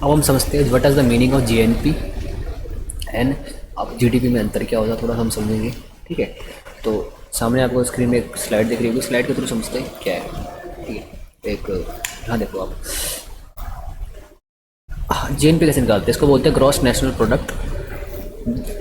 अब हम समझते हैं what is the meaning of GNP and अब जीडीपी में अंतर क्या होता है थोड़ा हम समझेंगे। ठीक है, तो सामने आपको स्क्रीन में एक स्लाइड दिख रही होगी, स्लाइड के थ्रू समझते हैं क्या है। ठीक है, एक यहाँ देखो आप, जीएनपी कैसे निकालते हैं, इसको बोलते हैं ग्रॉस नेशनल प्रोडक्ट।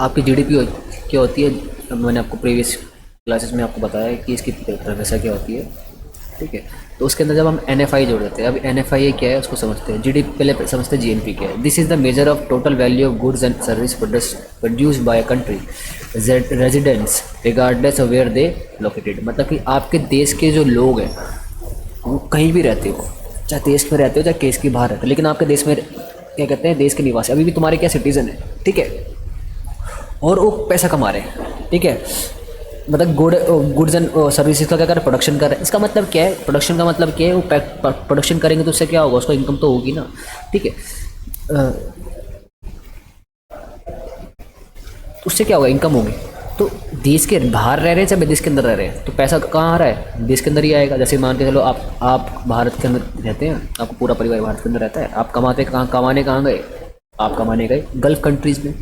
आपकी जीडीपी क्या होती है, मैंने आपको प्रीवियस क्लासेस में आपको बताया है कि इसकी परिभाषा क्या होती है। ठीक है, तो उसके अंदर जब हम एनएफआई जोड़ देते हैं, अब एनएफआई क्या है उसको समझते हैं। जीडीपी पहले समझते हैं जीएनपी क्या है। This is the measure of total value of goods and service produced by a country residents regardless of where they located. मतलब कि आपके देश के जो लोग हैं वो कहीं भी रहते हो, चाहे देश में रहते हो चाहे देश के बाहर रहते हो, लेकिन आपके देश में क्या कहते हैं, देश के निवासी अभी भी तुम्हारे क्या सिटीजन है। ठीक है, और वो पैसा कमा रहे हैं। ठीक है, मतलब गुड्स एंड सर्विसेज का क्या कर रहे हैं, प्रोडक्शन कर रहे हैं। इसका मतलब क्या है, प्रोडक्शन का मतलब क्या है, वो प्रोडक्शन करेंगे तो उससे क्या होगा, उसको इनकम तो होगी ना। ठीक है, उससे क्या होगा, इनकम होगी। तो देश के बाहर रह रहे हैं चाहे देश के अंदर रह रहे हैं, तो पैसा कहाँ आ रहा है, देश के अंदर ही आएगा। जैसे मान के चलो आप भारत के अंदर रहते हैं, आपका पूरा परिवार भारत के अंदर रहता है, आप कमाते कहाँ, कमाने कहाँ गए, आप कमाने गए गल्फ कंट्रीज़ में,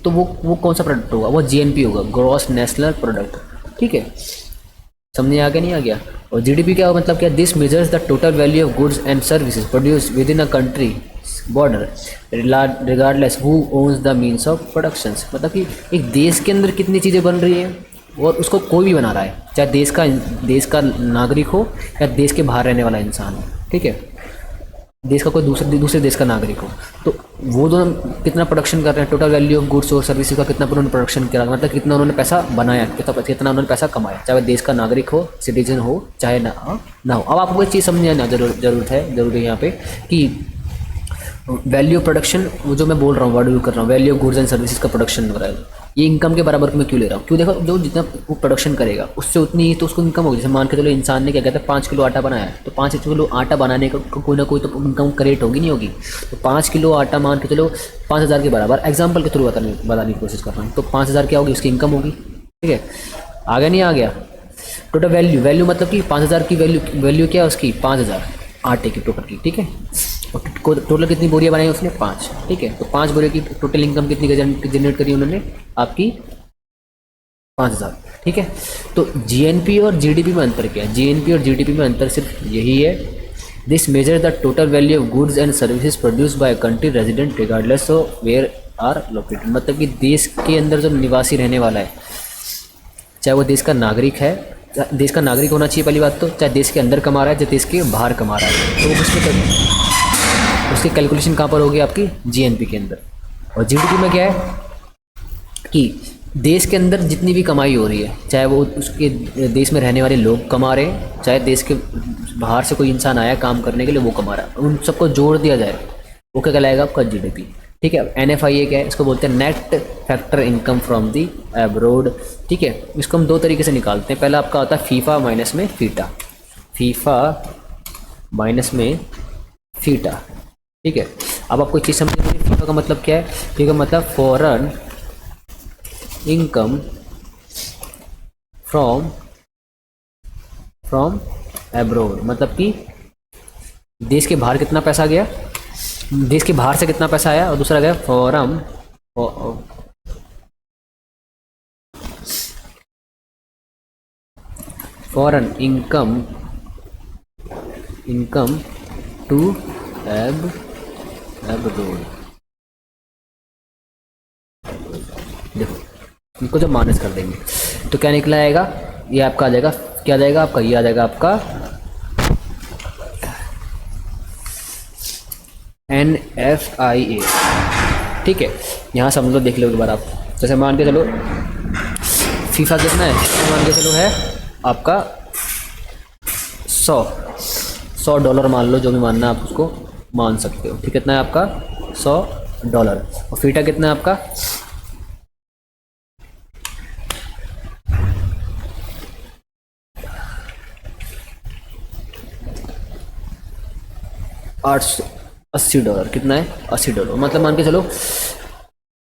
तो वो कौन सा प्रोडक्ट होगा, वो जीएनपी होगा, ग्रॉस नेशनल प्रोडक्ट। ठीक है, समझे आ गया नहीं आ गया। और जीडीपी क्या होगा, मतलब क्या, this measures the total value of goods and services produce with in a country border regardless who owns the means of productions. मतलब कि एक देश के अंदर कितनी चीज़ें बन रही हैं और उसको कोई भी बना रहा है, चाहे देश का नागरिक हो या देश के बाहर रहने वाला इंसान हो। ठीक है, देश का कोई दूसरे देश का नागरिक हो, तो वो दोनों कितना प्रोडक्शन कर रहे हैं, टोटल वैल्यू ऑफ गुड्स और सर्विसेज का कितना उन्होंने प्रोडक्शन किया, मतलब कितना उन्होंने पैसा बनाया, कितना उन्होंने पैसा कमाया, चाहे देश का नागरिक हो, सिटीजन हो, चाहे ना हो। अब आपको एक चीज़ समझना ना जरूरी है यहाँ पे कि वैल्यू प्रोडक्शन, वो जो मैं बोल रहा हूँ, वर्ड यूज कर रहा हूँ, value of goods and services का प्रोडक्शन हो रहा है, ये इनकम के बराबर मैं क्यों ले रहा हूँ, क्यों, देखो जो जितना वो प्रोडक्शन करेगा उससे उतनी तो उसको इनकम होगी। जैसे मान के चलो इंसान ने क्या कहता है 5 किलो आटा बनाया, तो 5 किलो आटा बनाने का कोई ना कोई तो इनकम क्रिएट होगी नहीं होगी। तो 5 किलो आटा मान के चलो 5,000 के बराबर, एग्जाम्पल के थ्रू बताने की कोशिश कर रहा हूँ, तो 5,000 क्या होगी, उसकी इनकम होगी। ठीक है, आ गया नहीं आ गया। टोटल वैल्यू मतलब कि 5,000 की वैल्यू क्या है उसकी, 5,000 आटे की टोटल की। ठीक है, और टोटल कितनी बोरियाँ बनाई उसने, 5। ठीक है, तो 5 बोरियों की टोटल इनकम कितनी जनरेट करी उन्होंने, आपकी 5,000। ठीक है, तो जीएनपी और जीडीपी में अंतर क्या है, जीएनपी और जीडीपी में अंतर सिर्फ यही है, this measure the total value of goods and services produce by country resident regardless of where are located. मतलब कि देश के अंदर जो निवासी रहने वाला है, चाहे वो देश का नागरिक है, देश का नागरिक होना चाहिए पहली बात तो, चाहे देश के अंदर कमा रहा है चाहे देश के बाहर कमा रहा है, तो उसकी कैलकुलेशन कहाँ पर होगी, आपकी जीएनपी के अंदर। और जीडीपी में क्या है कि देश के अंदर जितनी भी कमाई हो रही है, चाहे वो उसके देश में रहने वाले लोग कमा रहे हैं, चाहे देश के बाहर से कोई इंसान आया काम करने के लिए वो कमा रहा है, उन सबको जोड़ दिया जाए, वो क्या कहलाएगा, आपका जीडीपी। ठीक है, एनएफआई क्या है, इसको बोलते हैं net factor income from the abroad. ठीक है, इसको हम दो तरीके से निकालते हैं। पहला आपका होता है फीफा माइनस में फीटा, फीफा माइनस में फीटा। ठीक है, अब आपको एक चीज़ समझेंगे, फीफा का मतलब क्या है, फीफा का मतलब फॉरेन इनकम फ्रॉम एब्रोड। मतलब कि देश के बाहर कितना पैसा गया, देश के बाहर से कितना पैसा आया, और दूसरा गया फॉरेन इनकम टू एब्रोड। देखो इनको जब माइनस कर देंगे तो क्या निकला आएगा, ये आपका आ जाएगा, क्या आ जाएगा आपका, ये आ जाएगा आपका NFIA। ठीक है, यहाँ समझ लो, देख लो एक बार आप, जैसे मान के चलो फीफा कितना है, मान के चलो है आपका 100 डॉलर मान लो, जो भी मानना आप उसको मान सकते हो। ठीक, कितना है आपका $100, और फीटा कितना है आपका 880 डॉलर। कितना है, $80। मतलब मान के चलो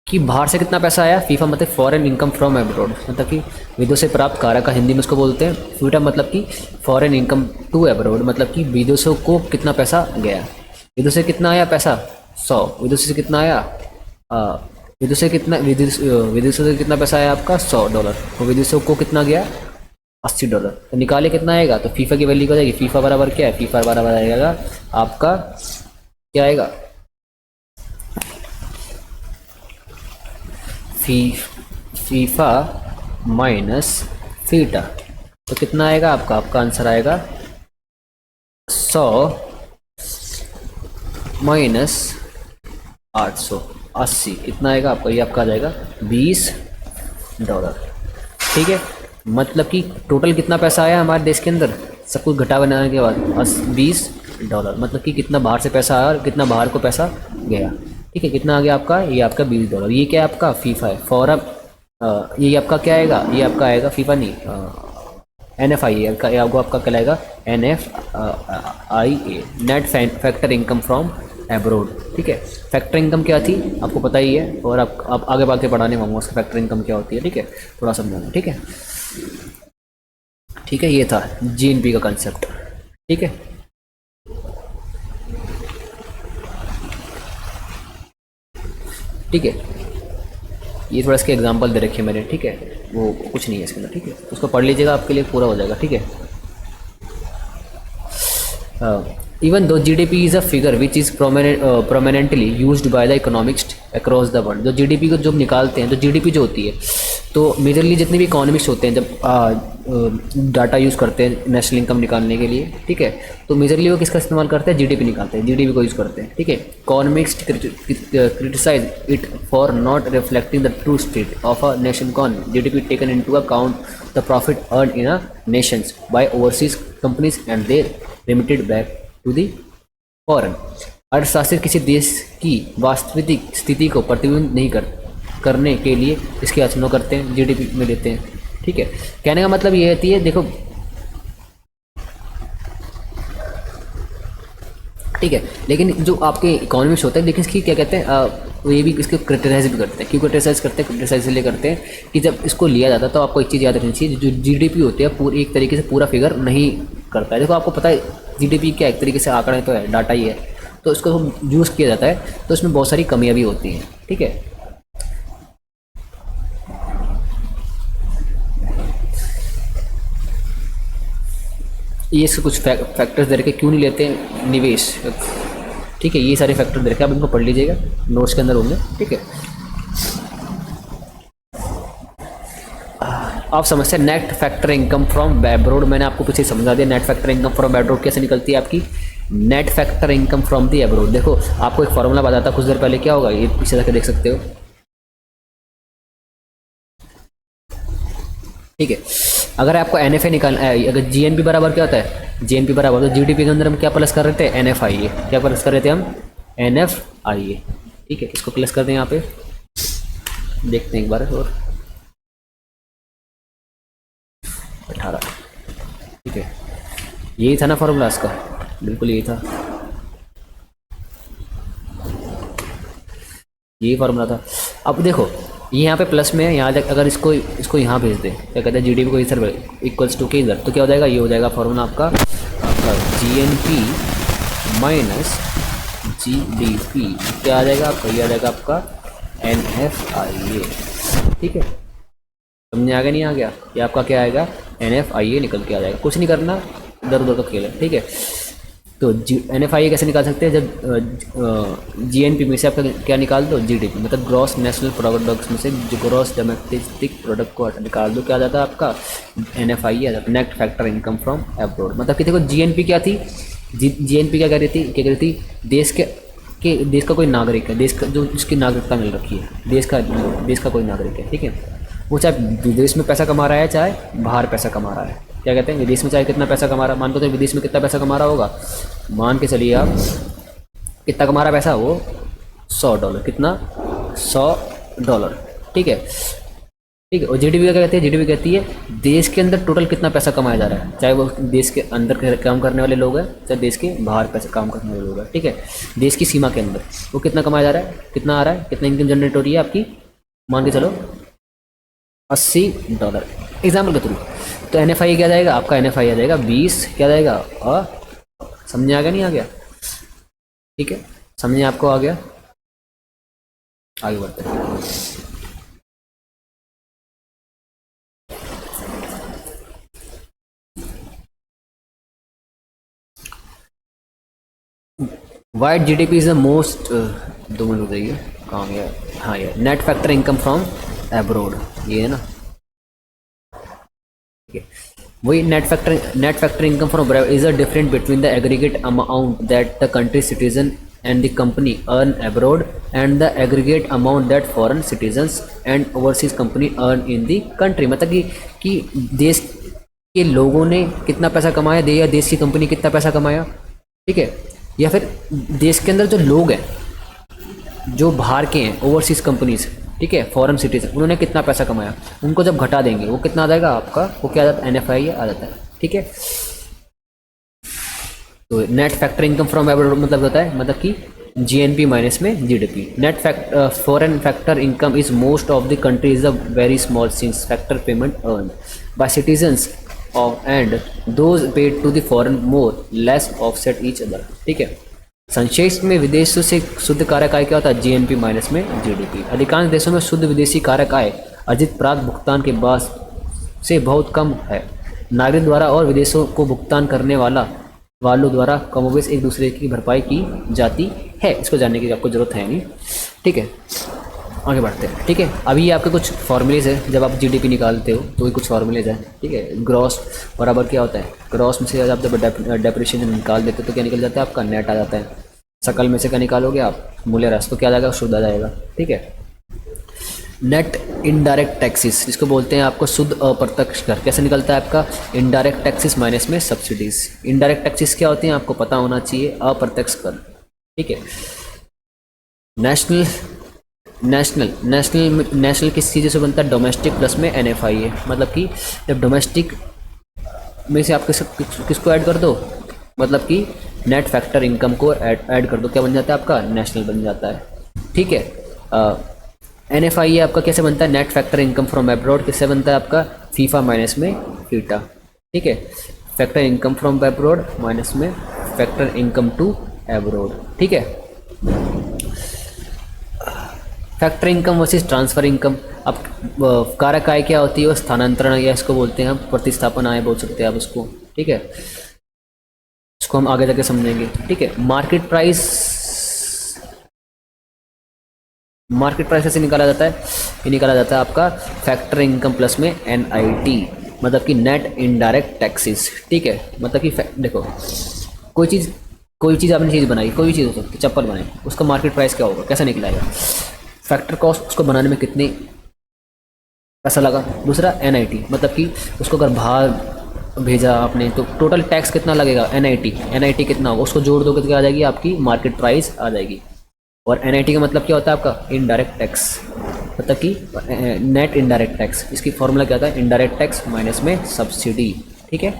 कि बाहर से कितना पैसा आया, फीफा मतलब फॉरेन इनकम फ्रॉम एब्रॉड, मतलब कि विदेश से प्राप्त कारक का हिंदी में उसको बोलते हैं। फीटा मतलब कि फॉरेन इनकम टू एब्रॉड, मतलब कि विदेशों को कितना पैसा गया, विदेश से कितना आया पैसा, 100। विदेशों से कितना आया? विदेशों से कितना, विदेशों से कितना पैसा आया आपका? $100। तो विदेशों को कितना गया? $80। तो निकाले कितना आएगा? तो फीफा की वैल्यू क्या जाएगी? फीफा बराबर क्या है? फीफा बराबर आएगा आपका, क्या आएगा? FIFA minus FITA. तो कितना आएगा आपका? आपका आंसर आएगा 100 माइनस 880। कितना आएगा आपका? ये आपका आ जाएगा $20। ठीक है, मतलब कि टोटल कितना पैसा आया हमारे देश के अंदर सब कुछ घटा बनाने के बाद? $20। मतलब कि कितना बाहर से पैसा आया और कितना बाहर को पैसा गया। ठीक है, कितना आ गया आपका? ये आपका $20। ये क्या है आपका? फीफा है। फॉर ये आपका क्या आएगा? ये आपका आएगा फीफा नहीं, NFIA आपको आपका कहलाएगा NFIA, net factor income from abroad. ठीक है, फैक्टर इनकम क्या थी आपको पता ही है, और आप आगे बात पढ़ाने वाऊंगा उसका फैक्टर इनकम क्या होती है। ठीक है, थोड़ा समझाना। ठीक है, ठीक है, ये था GNP का कंसेप्ट। ठीक है, ठीक है, ये थोड़ा इसके एग्जांपल दे रखे मैंने। ठीक है, वो कुछ नहीं है इसके अंदर। ठीक है, उसको पढ़ लीजिएगा, आपके लिए पूरा हो जाएगा। ठीक है, even though GDP is a figure which is prominently used by the economics across the world. जो GDP को जब निकालते हैं, तो GDP जो होती है, तो मेजरली जितने भी इकोनॉमिक्स होते हैं जब डाटा यूज़ करते हैं नेशनल इनकम निकालने के लिए, ठीक है, तो मेजरली वो किसका इस्तेमाल करते हैं? GDP निकालते हैं, GDP को यूज़ करते हैं। ठीक है, economics criticize it for not reflecting the true state of a nation economy. GDP taken into account the profit earn in a nations by overseas companies and their remitted back to the foreign. अर्थशास्त्री किसी देश की वास्तविक स्थिति को प्रतिबिंबित नहीं करने के लिए इसकी आलोचना करते हैं, GDP में लेते हैं। ठीक है, कहने का मतलब ये होती है, देखो, ठीक है, लेकिन जो आपके इकोनॉमिक्स होता है, लेकिन इसकी क्या कहते हैं, वो ये भी इसको क्रिटिसाइज भी करते हैं। क्यों क्रिटिसाइज करते हैं? क्रिटिसाइज इसलिए करते हैं कि जब इसको लिया जाता है तो आपको एक चीज़ याद रखनी चाहिए, जो GDP होती है पूरी एक तरीके से पूरा फिगर नहीं करता है। देखो, आपको पता है GDP क्या एक तरीके से आंकड़ा तो है, डाटा ही है, तो इसको यूज़ किया जाता है, तो इसमें बहुत सारी कमियाँ भी होती हैं। ठीक है, ये इसके कुछ फैक्टर्स दे रखे, क्यों नहीं लेते हैं? निवेश। ठीक है, ये सारे फैक्टर दे रखे, आप इनको पढ़ लीजिएगा, नोट्स के अंदर होंगे। ठीक है, आप समझते हैं net factor income from abroad. मैंने आपको पीछे समझा दिया net factor income from abroad कैसे निकलती है आपकी। Net factor income from the abroad, देखो आपको एक फॉर्मूला बताता कुछ देर पहले, क्या होगा ये पीछे जाकर देख सकते हो। ठीक है, अगर आपको NFA निकालना है, अगर GNP बराबर क्या होता है? GNP बराबर, तो GDP के अंदर हम क्या प्लस कर रहे थे? NFIA। क्या प्लस कर रहे थे हम? NFIA। ठीक है, इसको प्लस कर दें यहाँ पे, देखते हैं एक बार और। 18। ठीक है, यही था ना फॉर्मूला इसका? बिल्कुल यही था, यही फार्मूला था। अब देखो, ये यहाँ पे प्लस में है, यहाँ तक अगर इसको यहाँ भेज दें, क्या कहते हैं, GDP को इधर इक्वल्स टू के इधर, तो क्या हो जाएगा? ये हो जाएगा फॉर्मूला आपका GNP माइनस GDP। क्या आ जाएगा आपका? ये आ जाएगा आपका NFIA। ठीक है, समझ आ गया नहीं आ गया? ये आपका क्या आएगा? NFIA निकल के आ जाएगा। कुछ नहीं करना, इधर उधर का खेल है। ठीक है, तो NFIA कैसे निकाल सकते हैं? जब GNP में से आपका क्या निकाल दो? GDP, मतलब ग्रॉस नेशनल प्रोडक्ट में से जो ग्रॉस डोमेस्टिक प्रोडक्ट को निकाल दो, क्या आ जाता है आपका? NFIA आ जाता है, net factor income from abroad. मतलब कि देखो GNP क्या थी? GNP क्या कह रही थी? देश का कोई नागरिक है, देश का जो जिसकी नागरिकता मिल रखी है, देश का कोई नागरिक है। ठीक है, वो चाहे विदेश में पैसा कमा रहा है चाहे बाहर पैसा कमा रहा है। क्या कहते हैं? विदेश में चाहे कितना पैसा कमा रहा है, मान को तो विदेश में कितना पैसा कमा रहा होगा, मान के चलिए आप, कितना कमा रहा पैसा वो? $100। कितना? $100। ठीक है, ठीक है, और GDP क्या कहते हैं? GDP कहती है देश के अंदर टोटल कितना पैसा कमाया जा रहा है, चाहे वो देश के अंदर काम करने वाले लोग हैं चाहे देश के बाहर पैसा काम करने वाले लोग हैं। ठीक है, देश की सीमा के अंदर वो कितना कमाया जा रहा है, कितना आ रहा है, कितना इनकम जनरेट हो रही है आपकी, मान के चलो $80 एग्जाम्पल के थ्रू। तो NFI क्या जाएगा आपका? NFI आ जाएगा 20, क्या जाएगा? समझ आ गया नहीं आ गया? ठीक है, समझिए, आपको आ गया? आगे बढ़ते हैं। Wide GDP is the most, 2 minute हो जाइए, कहाँ गया? हाँ, ये net factor income from abroad, ये है ना, ठीक है। वही net factor income from is a different between the aggregate amount that the country citizen and the company earn abroad and the aggregate amount that foreign citizens and overseas company earn in the country. मतलब कि देश के लोगों ने कितना पैसा कमाया, दे या देश की कंपनी कितना पैसा कमाया, ठीक है, या फिर देश के अंदर जो लोग हैं, जो बाहर के हैं, ओवरसीज कंपनीज, ठीक है, फॉरेन सिटीजन, उन्होंने कितना पैसा कमाया, उनको जब घटा देंगे वो कितना आ जाएगा आपका, वो क्या आ जाता है, NFI आ जाता है, ठीक है। तो net factor income from abroad मतलब होता है, मतलब कि GNP माइनस में GDP। Foreign factor income is most of the country is a very small since factor payment earn by citizens of and those paid to the foreign more less offset each other, ठीक है। संक्षेप में विदेशों से शुद्ध कारक आय क्या होता है, GNP माइनस में GDP। अधिकांश देशों में शुद्ध विदेशी कारक आय अर्जित प्राप्त भुगतान के बाद से बहुत कम है। नागरिक द्वारा और विदेशों को भुगतान करने वालों द्वारा कमोबेश एक दूसरे की भरपाई की जाती है। इसको जानने की आपको ज़रूरत है नहीं, ठीक है। आगे बढ़ते हैं, ठीक है। अभी ये आपके कुछ फॉर्मूलेज है, जब आप GDP निकालते हो तो ये कुछ फॉर्मूलेज है, ठीक है। ग्रॉस बराबर क्या होता है, ग्रॉस में से आप जब डेप्रिसिएशन निकाल देते हो तो क्या निकल जाता है, आपका नेट आ जाता है। सकल में से क्या निकालोगे आप, मूल्यह्रास, तो क्या आ जाएगा, शुद्ध आ जाएगा, ठीक है। नेट इनडायरेक्ट टैक्सेस, इसको बोलते हैं आपको शुद्ध अप्रत्यक्ष कर। कैसे निकलता है आपका, इनडायरेक्ट टैक्सेस माइनस में सब्सिडीज। इनडायरेक्ट टैक्सेस क्या होती हैं आपको पता होना चाहिए, अप्रत्यक्ष कर, ठीक है। नेशनल किस चीज़ से बनता है, डोमेस्टिक प्लस में NFI है। मतलब कि जब डोमेस्टिक में से आप किसको ऐड कर दो, मतलब कि नेट फैक्टर इनकम को ऐड कर दो, क्या बन जाता है आपका, नेशनल बन जाता है, ठीक है। NFI आपका कैसे बनता है, net factor income from abroad किससे बनता है आपका, फीफा माइनस में फीटा, ठीक है। Factor income from abroad minus में फैक्टर इनकम टू एब्रॉड, ठीक है। Factor income versus transfer income. अब कारक आय क्या होती है, वो स्थानांतरण, या इसको बोलते हैं हम प्रतिस्थापन आय बोल सकते हैं आप उसको, ठीक है। इसको हम आगे जाके समझेंगे, ठीक है। मार्केट प्राइस ऐसे निकाला जाता है, ये निकाला जाता है आपका फैक्टर इनकम प्लस में NIT, मतलब कि नेट इनडायरेक्ट टैक्सेस, ठीक है। मतलब कि देखो, कोई चीज़ आपने चीज़ बनाई, कोई भी चीज़ हो सकती है, चप्पल बनाई, उसका मार्केट प्राइस क्या होगा, कैसा निकलाएगा, फैक्टर कॉस्ट, उसको बनाने में कितने पैसा लगा। दूसरा NIT, मतलब कि उसको अगर बाहर भेजा आपने तो टोटल टैक्स कितना लगेगा, NIT कितना होगा, उसको जोड़ दोगे तो क्या आ जाएगी आपकी मार्केट प्राइस आ जाएगी। और NIT का मतलब क्या होता है आपका, इनडायरेक्ट टैक्स, मतलब कि नेट इनडायरेक्ट टैक्स। इसकी फॉर्मूला क्या होता है, इनडायरेक्ट टैक्स माइनस में सब्सिडी, ठीक है।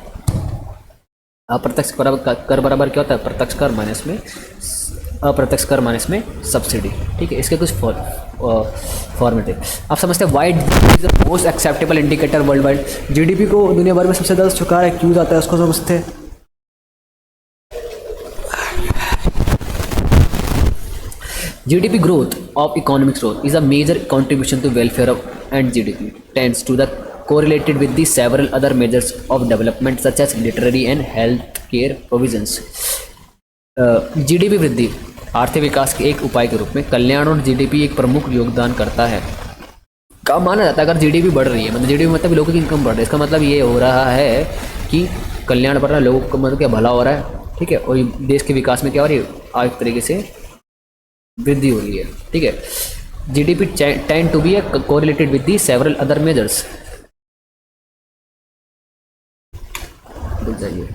अप्रत्यक्ष कर बराबर क्या होता है, प्रत्यक्ष कर माइनस में अप्रत्यक्ष कर माइनस में सब्सिडी, ठीक है। इसके कुछ फॉर्मेट है, आप समझते हैं। Wide is the most acceptable indicator world wide. GDP को दुनिया भर में सबसे ज़्यादा स्वीकार है, क्यों जाता है उसको समझते हैं। GDP growth of economic growth is a major contribution to welfare and GDP tends to the correlated with the several other measures of development such as literary and health care provisions. GDP वृद्धि आर्थिक विकास के एक उपाय के रूप में कल्याण और GDP एक प्रमुख योगदान करता है। का माना जाता है अगर GDP बढ़ रही है, मतलब GDP मतलब लोगों की इनकम बढ़ रही है, इसका मतलब ये हो रहा है कि कल्याण बढ़ रहा है, लोगों को मतलब क्या भला हो रहा है, ठीक है। और देश के विकास में क्या हो रही है, एक तरीके से वृद्धि हो रही है, ठीक है। GDP tend to be correlated with the several other measures. जाइए,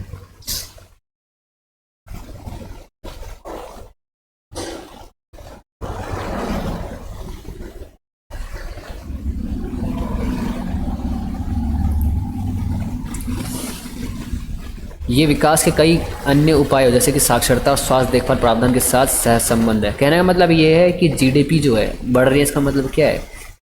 ये विकास के कई अन्य उपाय जैसे कि साक्षरता और स्वास्थ्य देखभाल प्रावधान के साथ सह संबंध है। कहने का मतलब ये है कि GDP जो है बढ़ रही है, इसका मतलब क्या है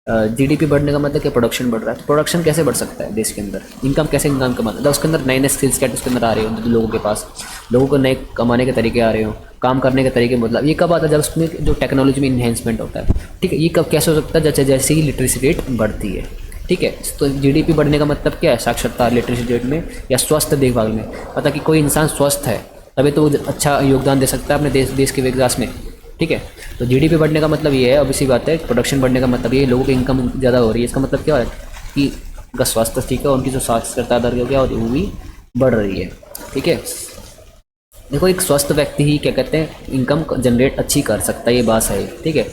जीडीपी बढ़ने का मतलब क्या, प्रोडक्शन बढ़ रहा है। तो प्रोडक्शन कैसे बढ़ सकता है देश के अंदर, इनकम कैसे इनकम कमाना, मतलब उसके अंदर नए नए स्किल सेट उसके अंदर आ रहे हो लोगों के पास, लोगों को नए कमाने के तरीके आ रहे हो, काम करने के तरीके, मतलब ये कब आता है, जब उसमें जो टेक्नोलॉजी में इन्हेंसमेंट होता है। ठीक है, ये कब कैसे हो सकता है, जैसे जैसे ही लिटरेसी रेट बढ़ती है। ठीक है, तो जीडीपी बढ़ने का मतलब क्या है, साक्षरता लिटरेसी रेट में या स्वस्थ देखभाल में, मतलब कि कोई इंसान स्वस्थ है तभी तो वो अच्छा योगदान दे सकता है अपने देश के विकास में। ठीक है, तो जीडीपी बढ़ने का मतलब ये है, अब इसी बात है, प्रोडक्शन बढ़ने का मतलब ये लोगों की इनकम ज़्यादा हो रही है। इसका मतलब क्या है कि उनका स्वास्थ्य ठीक है, उनकी जो साक्षरता दर क्या हो रही है वो भी बढ़ रही है। ठीक है, देखो एक स्वस्थ व्यक्ति ही क्या कहते हैं इनकम जनरेट अच्छी कर सकता है, ये बात है। ठीक है,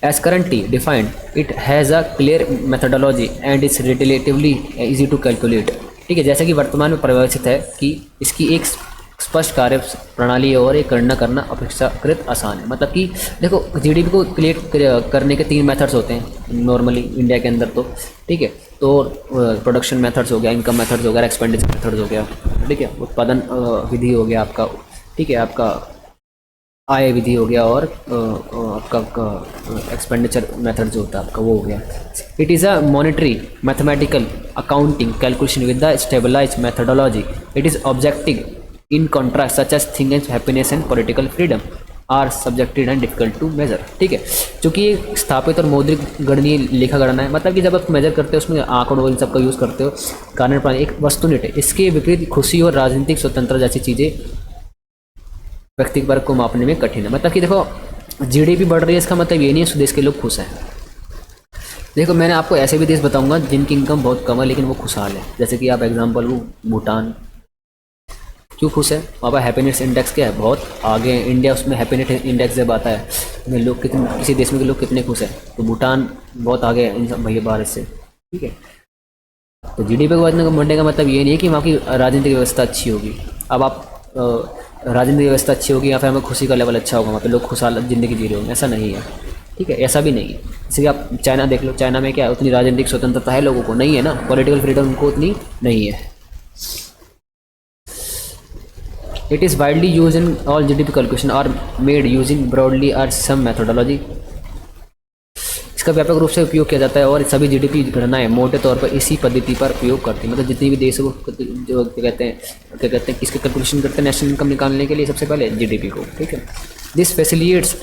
as currently defined it has a clear methodology and it's relatively easy to calculate. ठीक है, जैसे कि वर्तमान में परिभाषित है कि इसकी एक स्पष्ट कार्य प्रणाली है और ये गणना करना अपेक्षाकृत आसान है। मतलब कि देखो जीडीपी को क्रिएट करने के 3 मेथड्स होते हैं नॉर्मली इंडिया के अंदर तो। ठीक है, तो प्रोडक्शन मेथड्स हो गया, इनकम मेथड्स हो गया, एक्सपेंडिचर मेथड्स हो गया। ठीक है, उत्पादन विधि हो गया आपका। ठीक है, आपका आय विधि हो गया, और आपका एक्सपेंडिचर मेथड जो होता है आपका वो हो गया। It is a monetary mathematical accounting calculation with the stabilised methodology. It is objective in contrast such as things happiness and political freedom are subjected and difficult to measure. ठीक है, चूँकि ये स्थापित और मौद्रिक गणनीय लेखा गणना है, मतलब कि जब आप मेजर करते हो उसमें आंकड़ों इन सबका यूज़ करते हो, कारण प्रणाली एक वस्तुनिष्ठ है। इसके विपरीत खुशी और राजनीतिक स्वतंत्रता जैसी चीज़ें व्यक्तिगत वर्ग को मापने में कठिन है। मतलब कि देखो जीडीपी बढ़ रही है, इसका मतलब ये नहीं है उस देश के लोग खुश हैं। देखो मैंने आपको ऐसे भी देश बताऊंगा जिनकी इनकम बहुत कम है लेकिन वो खुशहाल है, जैसे कि आप एग्जांपल वो भूटान। क्यों खुश है, वहाँ पर हैप्पीनेस इंडेक्स क्या है, बहुत आगे है। इंडिया उसमें हैप्पीनेस इंडेक्स जब आता है में लोग कितने, किसी देश में के लोग कितने खुश हैं, तो भूटान बहुत आगे है इन सब भैया भारत से। ठीक है, तो जीडीपी को बढ़ने का मतलब ये नहीं है कि वहाँ की राजनीतिक व्यवस्था अच्छी होगी। अब आप राजनीतिक व्यवस्था अच्छी होगी या फिर हमें खुशी का लेवल अच्छा होगा, वहाँ पे लोग खुशहाल ज़िंदगी जी रहे होंगे, ऐसा नहीं है। ठीक है, ऐसा भी नहीं है। जैसे कि आप चाइना देख लो, चाइना में क्या है, उतनी राजनीतिक स्वतंत्रता है लोगों को, नहीं है ना, पॉलिटिकल फ्रीडम उनको उतनी नहीं है। It is widely use in all GDP calculation are made using broadly are some methodology. इसका व्यापक रूप से उपयोग किया जाता है और सभी जीडीपी गणनाएं मोटे तौर पर इसी पद्धति पर उपयोग करती हैं। मतलब जितनी भी देश है वो जो क्या कहते हैं किसके कैलकुलेशन करते हैं नेशनल इनकम निकालने के लिए, सबसे पहले जीडीपी को। ठीक है, this facilitates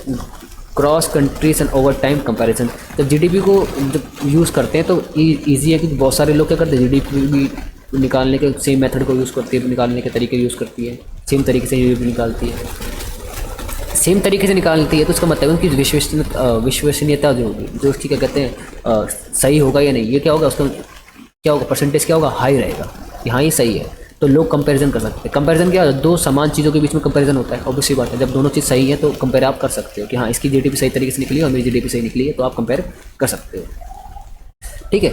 cross countries and over time comparison. जब जीडीपी को जब यूज़ करते हैं तो ईजी है कि बहुत सारे लोग क्या करते हैं जीडीपी भी निकालने के सेम मेथड को यूज़ करती है, निकालने के तरीके यूज़ करती है, सेम तरीके से जीडीपी निकालती है, सेम तरीके से निकालती है। तो उसका मतलब उनकी विश्वसनीयता जो होगी, जो उसकी क्या कहते हैं सही होगा या नहीं, ये क्या होगा, उसका क्या होगा, परसेंटेज क्या होगा, हाई रहेगा कि हाँ ये सही है। तो लोग कंपैरिजन कर सकते हैं। कंपैरिजन क्या है, दो समान चीज़ों के बीच में कंपैरिजन होता है, ऑब्वियसली बात है। जब दोनों चीज़ सही है तो कंपेयर आप कर सकते हो कि हाँ इसकी जीडीपी सही तरीके से निकली है और मेरी जीडीपी सही निकली है, तो आप कंपेयर कर सकते हो। ठीक है,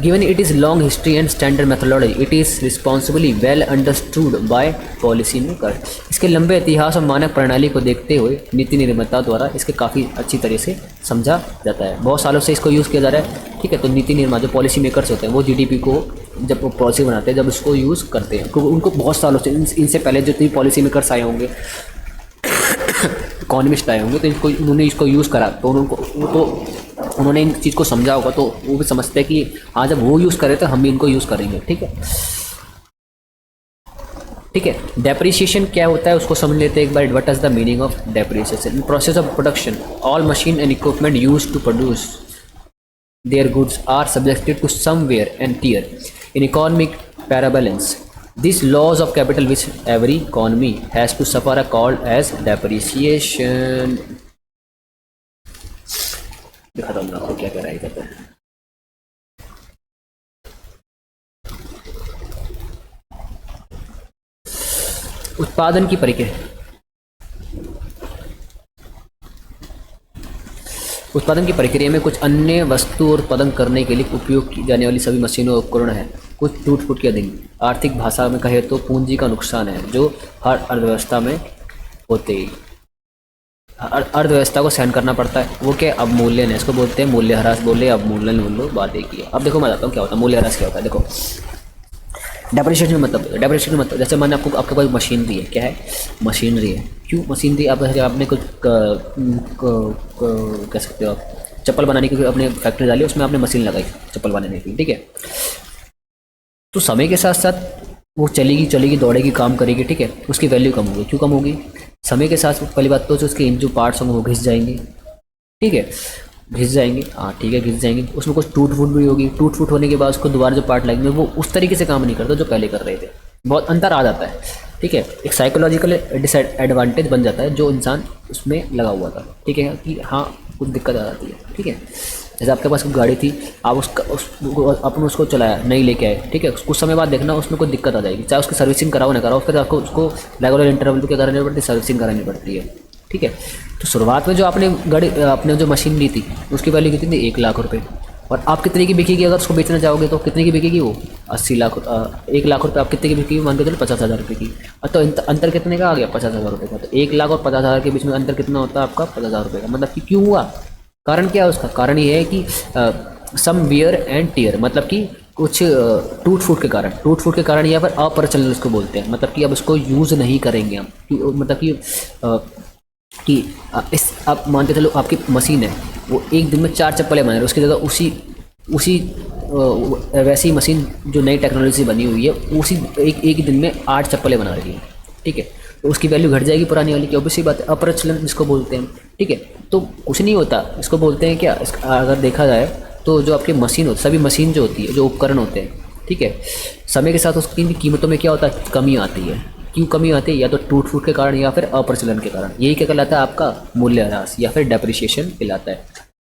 given it is long history and standard methodology it is responsibly well understood by policy maker. इसके लंबे इतिहास और मानक प्रणाली को देखते हुए नीति निर्माता द्वारा इसके काफ़ी अच्छी तरह से समझा जाता है। बहुत सालों से इसको यूज़ किया जा रहा है। ठीक है, तो नीति निर्माता जो पॉलिसी मेकर्स होते हैं वो जीडीपी को जब वो पॉलिसी बनाते हैं, जब उसको यूज़ करते हैं, क्योंकि उनको बहुत सालों से इनसे पहले जितनी पॉलिसी मेकर्स आए होंगे, इकोनॉमिस्ट आए होंगे, तो इनको उन्होंने इसको यूज़ करा, तो उन्होंने इन चीज़ को समझा होगा, तो वो भी समझते हैं कि हाँ जब वो यूज़ करे तो हम भी इनको यूज़ करेंगे। ठीक है, ठीक है, डेप्रिसिएशन क्या होता है उसको समझ लेते हैं एक बार। What is the meaning of depreciation? Process of production all machine and equipment used to produce their goods are subjected to some wear and tear in economic parabalance. These laws of capital which every economy has to suffer are called as depreciation. दिखाता हूँ आपको क्या कराया जाता है। उत्पादन की प्रक्रिया, उत्पादन की प्रक्रिया में कुछ अन्य वस्तु और उत्पादन करने के लिए उपयोग की जाने वाली सभी मशीनों और उपकरण हैं कुछ टूट फूट के अधीन। आर्थिक भाषा में कहे तो पूंजी का नुकसान है जो हर अर्थव्यवस्था में होते ही अर्थव्यवस्था को सहन करना पड़ता है। वो क्या, अवमूल्यन है, इसको बोलते हैं मूल्यह्रास, बोले अवमूल्यन बोल लो, बात एक ही है। अब देखो मैं बताता हूँ क्या होता है मूल्यह्रास, क्या होता है। देखो डेप्रिसिएशन डेप्रिसिएशन मतलब जैसे मैंने आपको आपके पास मशीनरी है, क्या है, मशीनरी है। क्यों मशीनरी, आप आपने कुछ कह सकते हो आप चप्पल बनाने की अपने फैक्ट्री डाली, उसमें आपने मशीन लगाई चप्पल बनाने की, ठीक है। तो समय के साथ साथ वो चलेगी चलेगी दौड़ेगी काम करेगी, ठीक है, उसकी वैल्यू कम होगी। क्यों कम होगी? समय के साथ पहली बात तो जो उसके जो पार्ट्स होंगे वो घिस जाएंगे, ठीक है, घिस जाएंगे, हाँ ठीक है, घिस जाएंगे। उसमें कुछ टूट फूट भी होगी, टूट फूट होने के बाद उसको दोबारा जो पार्ट लगेंगे वो उस तरीके से काम नहीं करता जो पहले कर रहे थे, बहुत अंतर आ जाता है, ठीक है। एक साइकोलॉजिकल डिसएडवांटेज बन जाता है जो इंसान उसमें लगा हुआ था, ठीक है, कि हाँ कुछ दिक्कत आ जाती है, ठीक है। जैसे आपके पास कोई गाड़ी थी, आप आपने उसको चलाया, नहीं लेके आए, ठीक है, कुछ समय बाद देखना उसमें कोई दिक्कत आ जाएगी, चाहे उसकी सर्विसिंग कराओ ना कराओ, फिर आपको उसको रेगुलर इंटरवल पे क्या करानी पड़ती है, सर्विसिंग करानी पड़ती है, ठीक है। तो शुरुआत में जो आपने जो मशीन ली थी उसकी वैल्यू कितनी थी? 1 लाख रुपए। और आप कितने की बिकेगी अगर उसको बेचना चाहोगे तो कितने की बिकेगी वो? 80 लाख। 1 लाख रुपए आप कितने की बिकेगी? मान के चलो 50,000 रुपये की। तो अंतर कितने का आ गया? 50,000 रुपये का। तो 1 लाख और 50,000 के बीच में अंतर कितना होता है आपका? 50,000 रुपये का। मतलब कि क्यों हुआ? कारण क्या है उसका? कारण ये है कि सम वियर एंड टियर, मतलब कि कुछ टूट फूट के कारण या फिर अप्रचलन उसको बोलते हैं, मतलब कि अब उसको यूज़ नहीं करेंगे हम, मतलब कि इस आप मान के चलो आपकी मशीन है, वो एक दिन में 4 चप्पलें बना रही है, उसकी जगह उसी वैसी मशीन जो नई टेक्नोलॉजी से बनी हुई है उसी एक दिन में 8 चप्पलें बना रही है, ठीक है। तो उसकी वैल्यू घट जाएगी पुरानी वाली की, ऑब्वियसली बात है, अप्रचलन जिसको बोलते हैं, ठीक है। तो कुछ नहीं होता, इसको बोलते हैं क्या, अगर देखा जाए तो जो आपकी मशीन होती, सभी मशीन जो होती है, जो उपकरण होते हैं, ठीक है, समय के साथ उसकी कीमतों में क्या होता है? कमी आती है। क्यों कमी आती है? या तो टूट फूट के कारण या फिर अप्रचलन के कारण। यही क्या कहलाता है? आपका मूल्यह्रास या फिर डेप्रिसिएशन कहलाता है।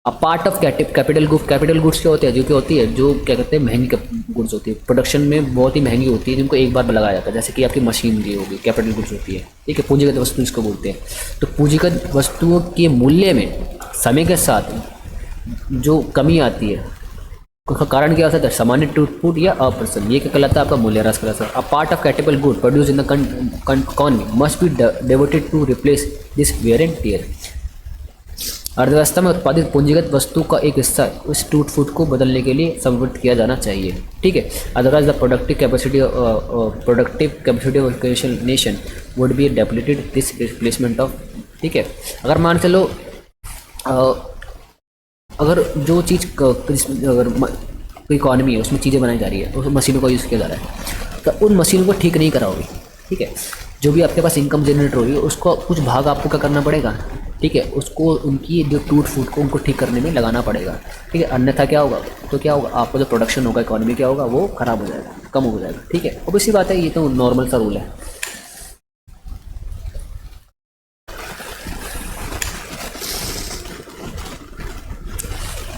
A part of capital goods क्या होते हैं? जो क्या होती है, जो क्या कहते हैं, महंगी गुड्स होती है, प्रोडक्शन में बहुत ही महंगी होती है, जिनको एक बार लगाया जाता है, जैसे कि आपकी मशीनरी होगी, कैपिटल गुड्स होती है, ठीक है, पूंजीगत वस्तु इसको बोलते हैं। तो पूंजीगत वस्तुओं के मूल्य में समय के साथ जो कमी आती है उसका कारण क्या हो सकता है? सामान्य टूट फूट या अप्रचलन। ये क्या कहलाता है? आपका मूल्यह्रास कहलाता है। A part of capital good produce in the economy must be devoted to replace this wear and tear. अर्थव्यवस्था में उत्पादित पूंजीगत वस्तु का एक हिस्सा उस टूट फूट को बदलने के लिए समर्पित किया जाना चाहिए, ठीक है। Otherwise the productive capacity of nation would be depleted this replacement of, ठीक है। अगर मान चलो अगर जो चीज़ अगर कोई इकॉनमी है उसमें चीज़ें बनाई जा रही है, तो मशीनों का यूज़ किया जा रहा है, तो उन मशीनों को ठीक नहीं कराओगे, ठीक है। जो भी आपके पास इनकम जनरेट हो रही है उसको कुछ भाग आपको क्या करना पड़ेगा, ठीक है, उसको उनकी जो टूट फूट को उनको ठीक करने में लगाना पड़ेगा, ठीक है। अन्यथा क्या होगा? तो क्या होगा? आपका जो प्रोडक्शन होगा इकॉनमी क्या होगा? वो खराब हो जाएगा, कम हो जाएगा, ठीक है। अब इसी बात है, ये तो नॉर्मल सा रूल है।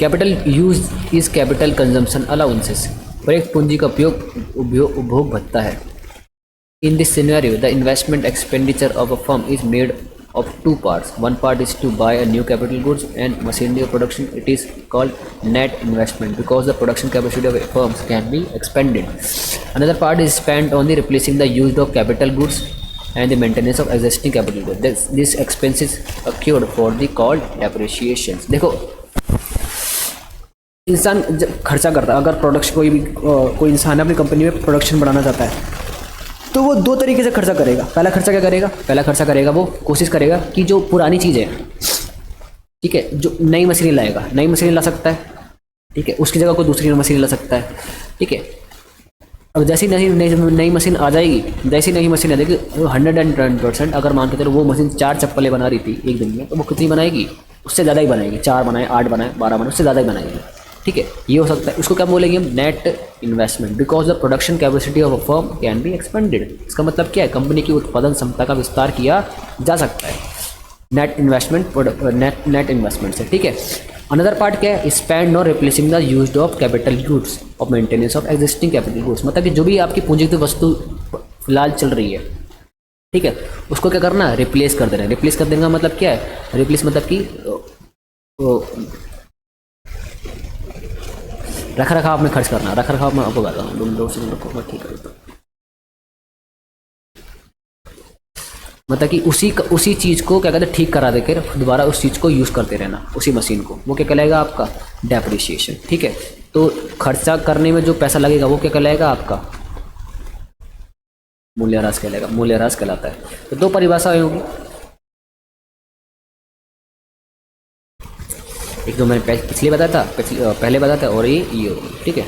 Capital use is capital consumption allowances. प्रयुक्त पूंजी का उपभोग भत्ता है। In this scenario, the investment expenditure of a firm is made of 2 parts. One part is to buy a new capital goods and machinery of production. It is called net investment because the production capacity of firms can be expanded. Another part is spent on the replacing the used of capital goods and the maintenance of existing capital goods. This expense is accrued for the called depreciation. देखो, इंसान जब खर्चा करता है, अगर production कोई इंसान अपनी कंपनी में प्रोडक्शन बढ़ाना चाहता है तो वो 2 तरीके से खर्चा करेगा। पहला खर्चा क्या करेगा? पहला खर्चा करेगा वो कोशिश करेगा कि जो पुरानी चीज़ है, ठीक है, जो नई मशीन लाएगा, नई मशीन ला सकता है, ठीक है, उसकी जगह कोई दूसरी मशीन ला सकता है, ठीक है। अब जैसी नई मशीन आ जाएगी, जैसी नई मशीन आ जाएगी 110%, अगर मान के चलो वो मशीन 4 चप्पलें बना रही थी एक दिन में, तो वो कितनी बनाएगी? उससे ज़्यादा ही बनाएगी। 4 बनाए, 8 बनाए, 12 बनाए, उससे ज़्यादा ही बनाएगी, ठीक है। ये हो सकता है। इसको क्या बोलेंगे हम? Net investment. Because the production capacity of a firm can be expanded. इसका मतलब क्या है? कंपनी की उत्पादन क्षमता का विस्तार किया जा सकता है नेट इन्वेस्टमेंट से, ठीक है। अनदर पार्ट क्या है? स्पेंड और replacing the used of capital goods of maintenance of existing capital goods. मतलब कि जो भी आपकी पूंजीगत वस्तु फिलहाल चल रही है, ठीक है, उसको क्या करना? रिप्लेस कर देना। रिप्लेस कर देने का मतलब क्या है? रिप्लेस मतलब कि रख रखाव में खर्च करना। रख रखाव में आपको बताता हूँ, 2 सेकंड रखो, मैं ठीक करता हूँ। मतलब कि उसी चीज़ को क्या कहते हैं, ठीक करा देकर दोबारा उस चीज़ को यूज़ करते रहना, उसी मशीन को, वो क्या कहलाएगा? आपका डेप्रिसिएशन, ठीक है। तो खर्चा करने में जो पैसा लगेगा वो क्या कहलाएगा? आपका मूल्यह्रास कहलाएगा, मूल्यह्रास कहलाता है। तो 2 परिभाषाएं होगी। एक तो मैंने पिछले बताया था, पहले बताया था, और ये होगी, ठीक है।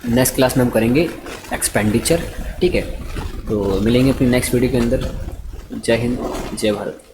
नेक्स्ट क्लास में हम करेंगे एक्सपेंडिचर, ठीक है। तो मिलेंगे अपनी नेक्स्ट वीडियो के अंदर। जय हिंद, जय भारत।